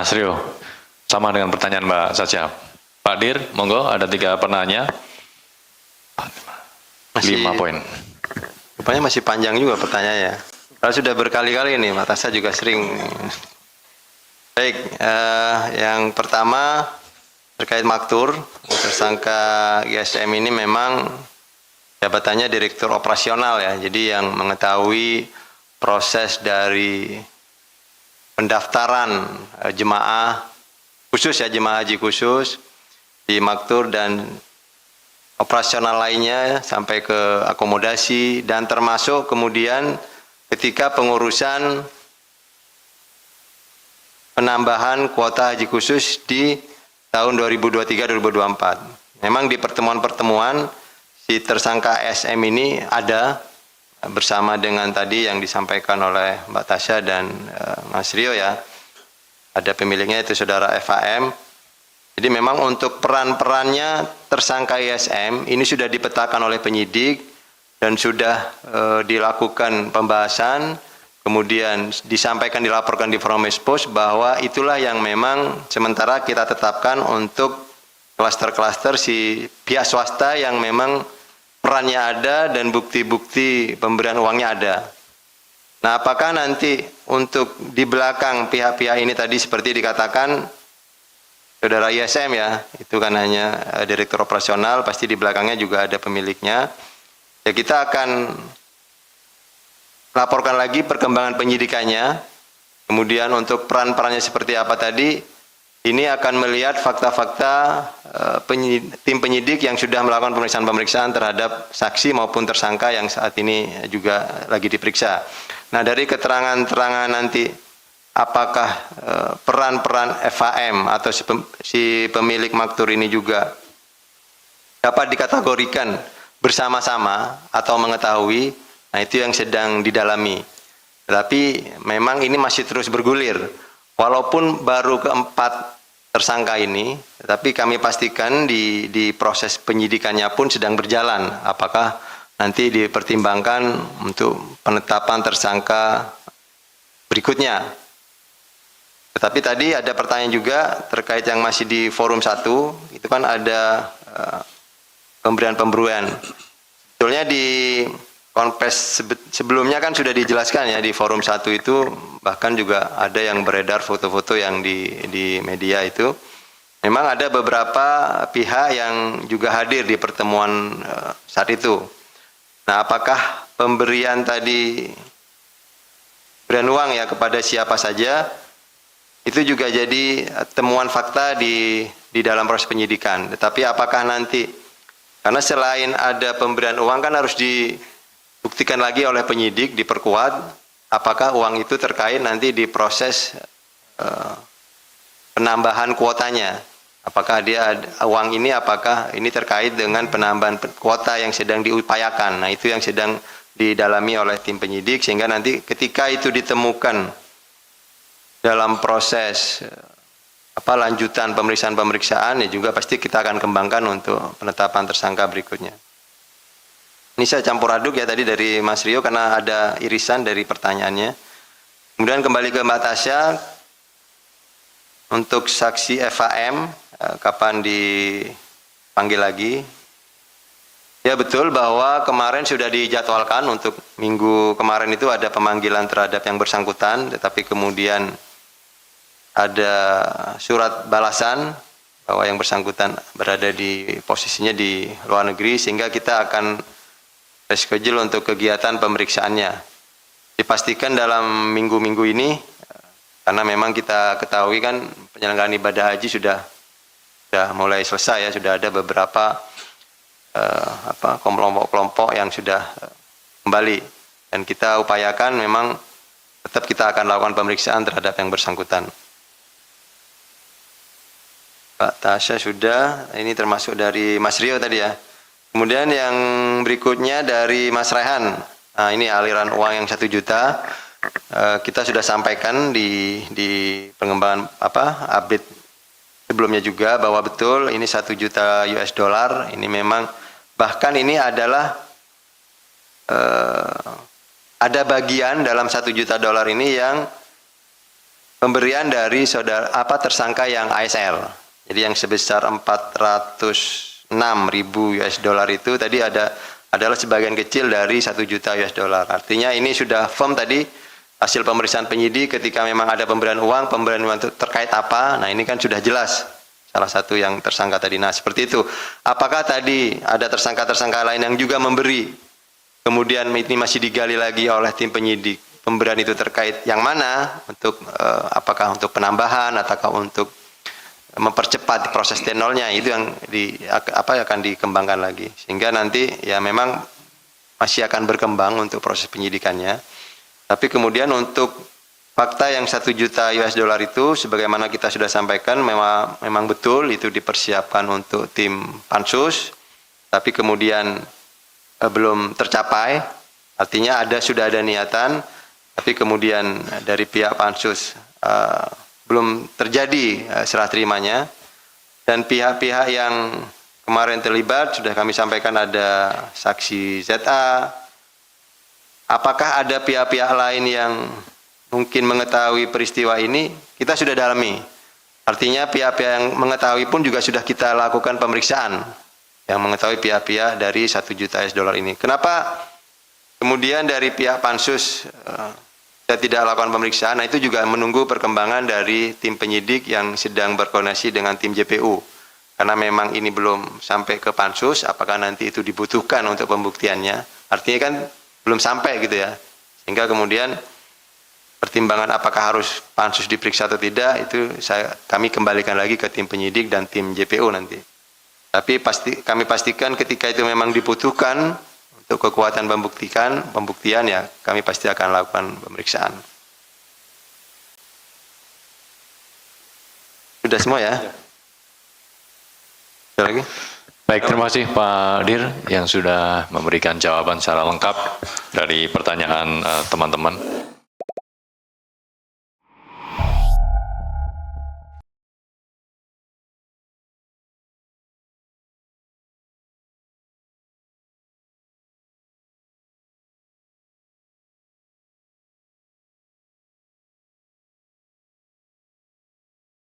Mas Rio, sama dengan pertanyaan Mbak Saja. Pak Dir, monggo ada 3 pertanyaan. 5 poin. Rupanya masih panjang juga pertanyaannya. Kalau sudah berkali-kali nih, Mbak Tasya juga sering. Baik, yang pertama terkait maktur, tersangka GSM ini memang jabatannya Direktur Operasional ya, jadi yang mengetahui proses dari pendaftaran jemaah khusus ya, jemaah haji khusus di maktur dan operasional lainnya sampai ke akomodasi dan termasuk kemudian ketika pengurusan penambahan kuota haji khusus di tahun 2023-2024. Memang di pertemuan-pertemuan si tersangka SM ini ada bersama dengan tadi yang disampaikan oleh Mbak Tasya dan Mas Rio ya. Ada pemiliknya itu saudara FAM. Jadi memang untuk peran-perannya tersangka ISM ini sudah dipetakan oleh penyidik dan sudah dilakukan pembahasan, kemudian disampaikan, dilaporkan di forum expose bahwa itulah yang memang sementara kita tetapkan untuk klaster-klaster si pihak swasta yang memang perannya ada dan bukti-bukti pemberian uangnya ada. Nah, apakah nanti untuk di belakang pihak-pihak ini tadi seperti dikatakan saudara ISM ya, itu kan hanya direktur operasional, pasti di belakangnya juga ada pemiliknya. Ya, kita akan laporkan lagi perkembangan penyidikannya. Kemudian untuk peran-perannya seperti apa tadi, ini akan melihat fakta-fakta tim penyidik yang sudah melakukan pemeriksaan-pemeriksaan terhadap saksi maupun tersangka yang saat ini juga lagi diperiksa. Nah, dari keterangan-keterangan nanti apakah peran-peran FAM atau si pemilik maktur ini juga dapat dikategorikan bersama-sama atau mengetahui, nah itu yang sedang didalami. Tetapi memang ini masih terus bergulir. Walaupun baru keempat tersangka ini, tetapi kami pastikan di proses penyidikannya pun sedang berjalan. Apakah nanti dipertimbangkan untuk penetapan tersangka berikutnya. Tetapi tadi ada pertanyaan juga terkait yang masih di forum 1, itu kan ada pemberian-pemberian. Sebetulnya di konfes sebelumnya kan sudah dijelaskan ya di forum 1 itu, bahkan juga ada yang beredar foto-foto yang di media itu. Memang ada beberapa pihak yang juga hadir di pertemuan saat itu. Nah, apakah pemberian tadi pemberian uang ya kepada siapa saja, itu juga jadi temuan fakta di dalam proses penyidikan. Tetapi apakah nanti, karena selain ada pemberian uang kan harus dibuktikan lagi oleh penyidik, diperkuat, apakah uang itu terkait nanti di proses penambahan kuotanya. Apakah uang ini apakah ini terkait dengan penambahan kuota yang sedang diupayakan. Nah, itu yang sedang didalami oleh tim penyidik, sehingga nanti ketika itu ditemukan dalam proses lanjutan pemeriksaan-pemeriksaan, ya juga pasti kita akan kembangkan untuk penetapan tersangka berikutnya. Ini saya campur aduk ya tadi dari Mas Rio karena ada irisan dari pertanyaannya. Kemudian kembali ke Mbak Tasya, untuk saksi FAM, kapan dipanggil lagi? Ya betul bahwa kemarin sudah dijadwalkan untuk minggu kemarin itu ada pemanggilan terhadap yang bersangkutan, tetapi kemudian ada surat balasan bahwa yang bersangkutan berada di posisinya di luar negeri, sehingga kita akan reschedule untuk kegiatan pemeriksaannya. Dipastikan dalam minggu-minggu ini, karena memang kita ketahui kan penyelenggaraan ibadah haji sudah mulai selesai ya, sudah ada beberapa kelompok-kelompok yang sudah kembali, dan kita upayakan memang tetap kita akan lakukan pemeriksaan terhadap yang bersangkutan. Pak Tasya sudah, ini termasuk dari Mas Rio tadi ya. Kemudian yang berikutnya dari Mas Rehan. Nah, ini aliran uang yang 1 juta. Kita sudah sampaikan di pengembangan update sebelumnya juga bahwa betul ini 1 juta US dollar. Ini memang bahkan ini adalah ada bagian dalam 1 juta dolar ini yang pemberian dari tersangka yang ASR. Jadi yang sebesar 406.000 US dollar itu tadi adalah sebagian kecil dari 1 juta US dollar. Artinya ini sudah firm tadi hasil pemeriksaan penyidik ketika memang ada pemberian uang itu terkait apa. Nah, ini kan sudah jelas salah satu yang tersangka tadi. Nah, seperti itu. Apakah tadi ada tersangka-tersangka lain yang juga memberi? Kemudian ini masih digali lagi oleh tim penyidik. Pemberian itu terkait yang mana? Untuk apakah untuk penambahan ataukah untuk mempercepat proses T0-nya, itu yang akan dikembangkan lagi. Sehingga nanti ya memang masih akan berkembang untuk proses penyidikannya. Tapi kemudian untuk fakta yang 1 juta US dollar itu, sebagaimana kita sudah sampaikan, memang betul itu dipersiapkan untuk tim pansus, tapi kemudian belum tercapai. Artinya sudah ada niatan, tapi kemudian dari pihak pansus belum terjadi serah terimanya. Dan pihak-pihak yang kemarin terlibat sudah kami sampaikan, ada saksi ZA. Apakah ada pihak-pihak lain yang mungkin mengetahui peristiwa ini? Kita sudah dalami. Artinya pihak-pihak yang mengetahui pun juga sudah kita lakukan pemeriksaan. Yang mengetahui pihak-pihak dari 1 juta US dollar ini. Kenapa kemudian dari pihak pansus kita tidak lakukan pemeriksaan? Nah, itu juga menunggu perkembangan dari tim penyidik yang sedang berkoordinasi dengan tim JPU. Karena memang ini belum sampai ke pansus, apakah nanti itu dibutuhkan untuk pembuktiannya? Artinya kan belum sampai gitu ya. Sehingga kemudian pertimbangan apakah harus pansus diperiksa atau tidak, itu kami kembalikan lagi ke tim penyidik dan tim JPU nanti. Tapi kami pastikan ketika itu memang dibutuhkan untuk kekuatan pembuktian ya kami pasti akan lakukan pemeriksaan. Sudah semua ya? Ada lagi? Baik, terima kasih Pak Dir yang sudah memberikan jawaban secara lengkap dari pertanyaan teman-teman.